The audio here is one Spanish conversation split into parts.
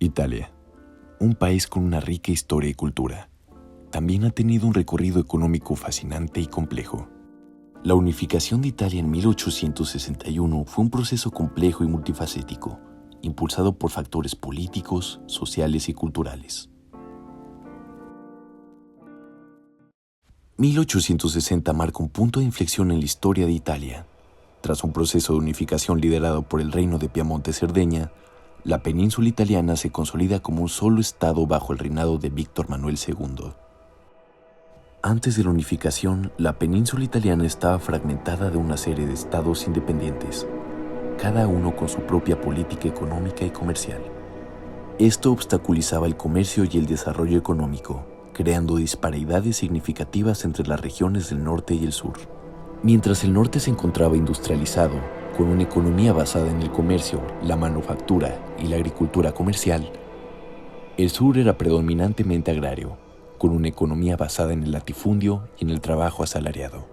Italia, un país con una rica historia y cultura, también ha tenido un recorrido económico fascinante y complejo. La unificación de Italia en 1861 fue un proceso complejo y multifacético, impulsado por factores políticos, sociales y culturales. 1860 marca un punto de inflexión en la historia de Italia. Tras un proceso de unificación liderado por el Reino de Piamonte-Cerdeña, la península italiana se consolida como un solo estado bajo el reinado de Víctor Manuel II. Antes de la unificación, la península italiana estaba fragmentada de una serie de estados independientes, cada uno con su propia política económica y comercial. Esto obstaculizaba el comercio y el desarrollo económico, creando disparidades significativas entre las regiones del norte y el sur. Mientras el norte se encontraba industrializado, con una economía basada en el comercio, la manufactura y la agricultura comercial, el sur era predominantemente agrario, con una economía basada en el latifundio y en el trabajo asalariado.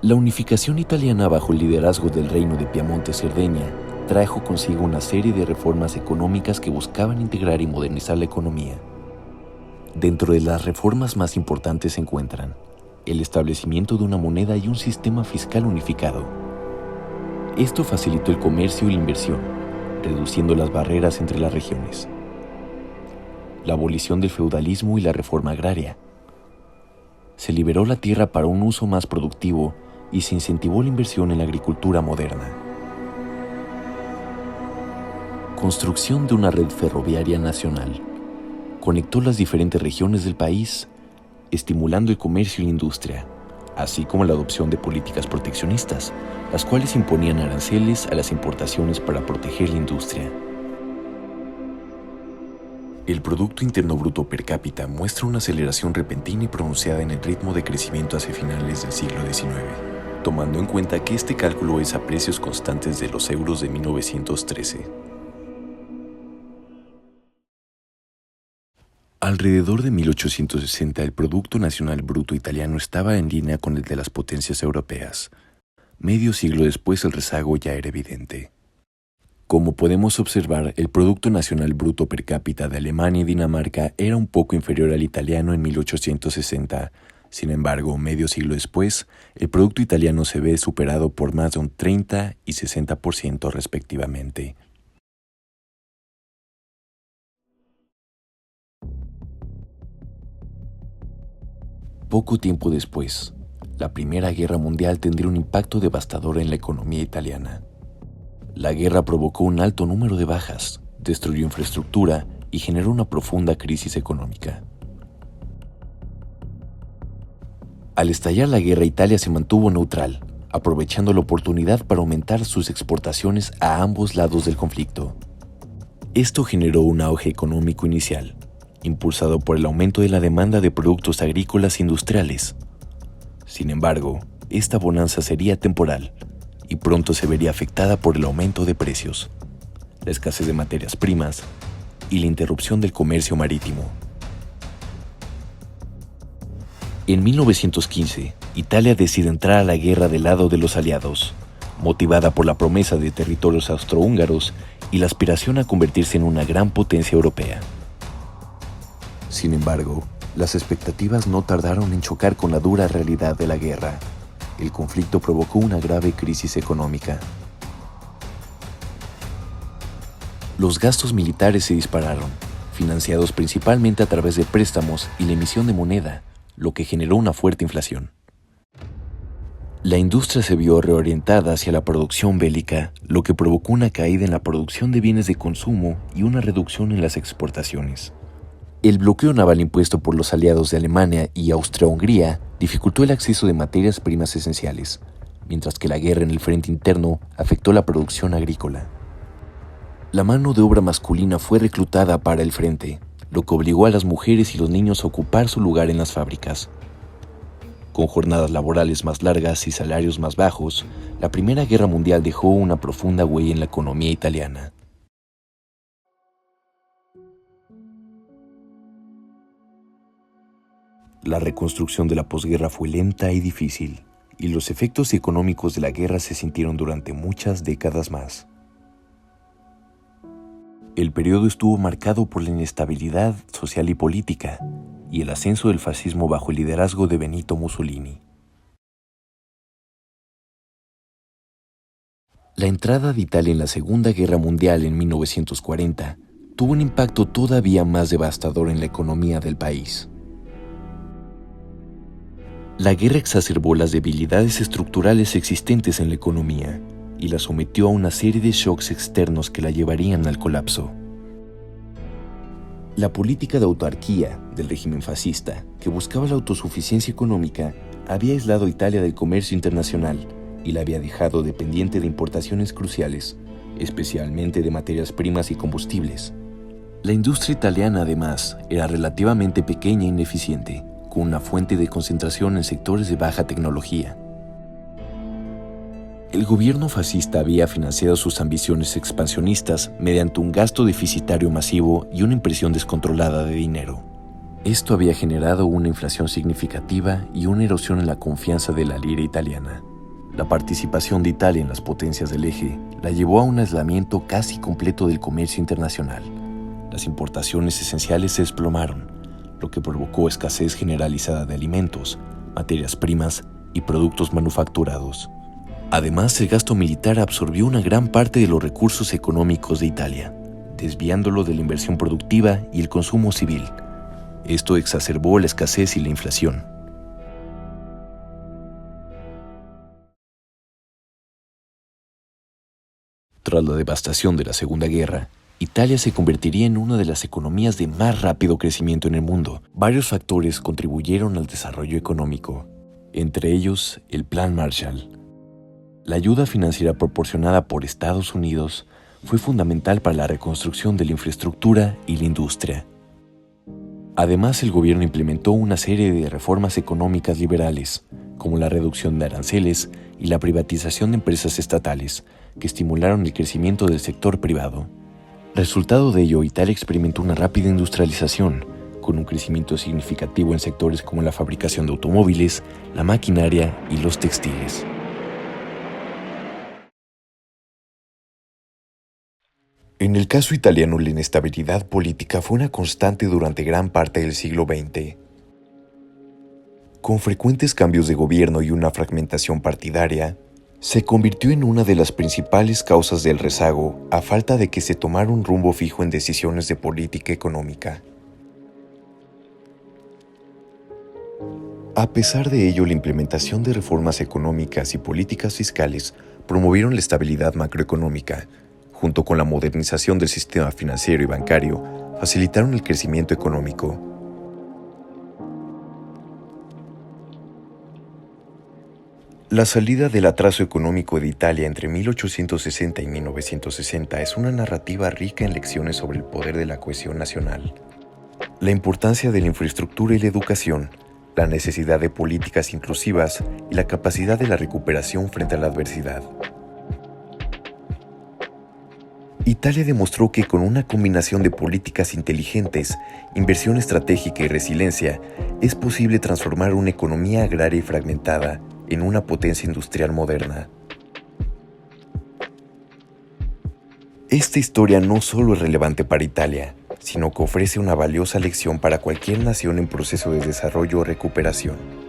La unificación italiana bajo el liderazgo del Reino de Piamonte-Cerdeña trajo consigo una serie de reformas económicas que buscaban integrar y modernizar la economía. Dentro de las reformas más importantes se encuentran el establecimiento de una moneda y un sistema fiscal unificado. Esto facilitó el comercio y la inversión, reduciendo las barreras entre las regiones. La abolición del feudalismo y la reforma agraria. Se liberó la tierra para un uso más productivo y se incentivó la inversión en la agricultura moderna. Construcción de una red ferroviaria nacional. Conectó las diferentes regiones del país, estimulando el comercio y la industria, así como la adopción de políticas proteccionistas, las cuales imponían aranceles a las importaciones para proteger la industria. El Producto Interno Bruto per cápita muestra una aceleración repentina y pronunciada en el ritmo de crecimiento hacia finales del siglo XIX, tomando en cuenta que este cálculo es a precios constantes de los euros de 1913. Alrededor de 1860, el Producto Nacional Bruto italiano estaba en línea con el de las potencias europeas. Medio siglo después, el rezago ya era evidente. Como podemos observar, el Producto Nacional Bruto per cápita de Alemania y Dinamarca era un poco inferior al italiano en 1860. Sin embargo, medio siglo después, el producto italiano se ve superado por más de un 30 y 60% respectivamente. Poco tiempo después, la Primera Guerra Mundial tendría un impacto devastador en la economía italiana. La guerra provocó un alto número de bajas, destruyó infraestructura y generó una profunda crisis económica. Al estallar la guerra, Italia se mantuvo neutral, aprovechando la oportunidad para aumentar sus exportaciones a ambos lados del conflicto. Esto generó un auge económico inicial, impulsado por el aumento de la demanda de productos agrícolas e industriales. Sin embargo, esta bonanza sería temporal y pronto se vería afectada por el aumento de precios, la escasez de materias primas y la interrupción del comercio marítimo. En 1915, Italia decide entrar a la guerra del lado de los aliados, motivada por la promesa de territorios austrohúngaros y la aspiración a convertirse en una gran potencia europea. Sin embargo, las expectativas no tardaron en chocar con la dura realidad de la guerra. El conflicto provocó una grave crisis económica. Los gastos militares se dispararon, financiados principalmente a través de préstamos y la emisión de moneda, lo que generó una fuerte inflación. La industria se vio reorientada hacia la producción bélica, lo que provocó una caída en la producción de bienes de consumo y una reducción en las exportaciones. El bloqueo naval impuesto por los aliados de Alemania y Austria-Hungría dificultó el acceso de materias primas esenciales, mientras que la guerra en el frente interno afectó la producción agrícola. La mano de obra masculina fue reclutada para el frente, lo que obligó a las mujeres y los niños a ocupar su lugar en las fábricas. Con jornadas laborales más largas y salarios más bajos, la Primera Guerra Mundial dejó una profunda huella en la economía italiana. La reconstrucción de la posguerra fue lenta y difícil, y los efectos económicos de la guerra se sintieron durante muchas décadas más. El periodo estuvo marcado por la inestabilidad social y política y el ascenso del fascismo bajo el liderazgo de Benito Mussolini. La entrada de Italia en la Segunda Guerra Mundial en 1940 tuvo un impacto todavía más devastador en la economía del país. La guerra exacerbó las debilidades estructurales existentes en la economía y la sometió a una serie de shocks externos que la llevarían al colapso. La política de autarquía del régimen fascista, que buscaba la autosuficiencia económica, había aislado a Italia del comercio internacional y la había dejado dependiente de importaciones cruciales, especialmente de materias primas y combustibles. La industria italiana, además, era relativamente pequeña e ineficiente, con una fuente de concentración en sectores de baja tecnología. El gobierno fascista había financiado sus ambiciones expansionistas mediante un gasto deficitario masivo y una impresión descontrolada de dinero. Esto había generado una inflación significativa y una erosión en la confianza de la lira italiana. La participación de Italia en las potencias del eje la llevó a un aislamiento casi completo del comercio internacional. Las importaciones esenciales se desplomaron, lo que provocó escasez generalizada de alimentos, materias primas y productos manufacturados. Además, el gasto militar absorbió una gran parte de los recursos económicos de Italia, desviándolo de la inversión productiva y el consumo civil. Esto exacerbó la escasez y la inflación. Tras la devastación de la Segunda Guerra, Italia se convertiría en una de las economías de más rápido crecimiento en el mundo. Varios factores contribuyeron al desarrollo económico, entre ellos el Plan Marshall. La ayuda financiera proporcionada por Estados Unidos fue fundamental para la reconstrucción de la infraestructura y la industria. Además, el gobierno implementó una serie de reformas económicas liberales, como la reducción de aranceles y la privatización de empresas estatales, que estimularon el crecimiento del sector privado. Resultado de ello, Italia experimentó una rápida industrialización, con un crecimiento significativo en sectores como la fabricación de automóviles, la maquinaria y los textiles. En el caso italiano, la inestabilidad política fue una constante durante gran parte del siglo XX. Con frecuentes cambios de gobierno y una fragmentación partidaria, se convirtió en una de las principales causas del rezago a falta de que se tomara un rumbo fijo en decisiones de política económica. A pesar de ello, la implementación de reformas económicas y políticas fiscales promovieron la estabilidad macroeconómica, junto con la modernización del sistema financiero y bancario, facilitaron el crecimiento económico. La salida del atraso económico de Italia entre 1860 y 1960 es una narrativa rica en lecciones sobre el poder de la cohesión nacional, la importancia de la infraestructura y la educación, la necesidad de políticas inclusivas y la capacidad de la recuperación frente a la adversidad. Italia demostró que con una combinación de políticas inteligentes, inversión estratégica y resiliencia, es posible transformar una economía agraria y fragmentada en una potencia industrial moderna. Esta historia no solo es relevante para Italia, sino que ofrece una valiosa lección para cualquier nación en proceso de desarrollo o recuperación.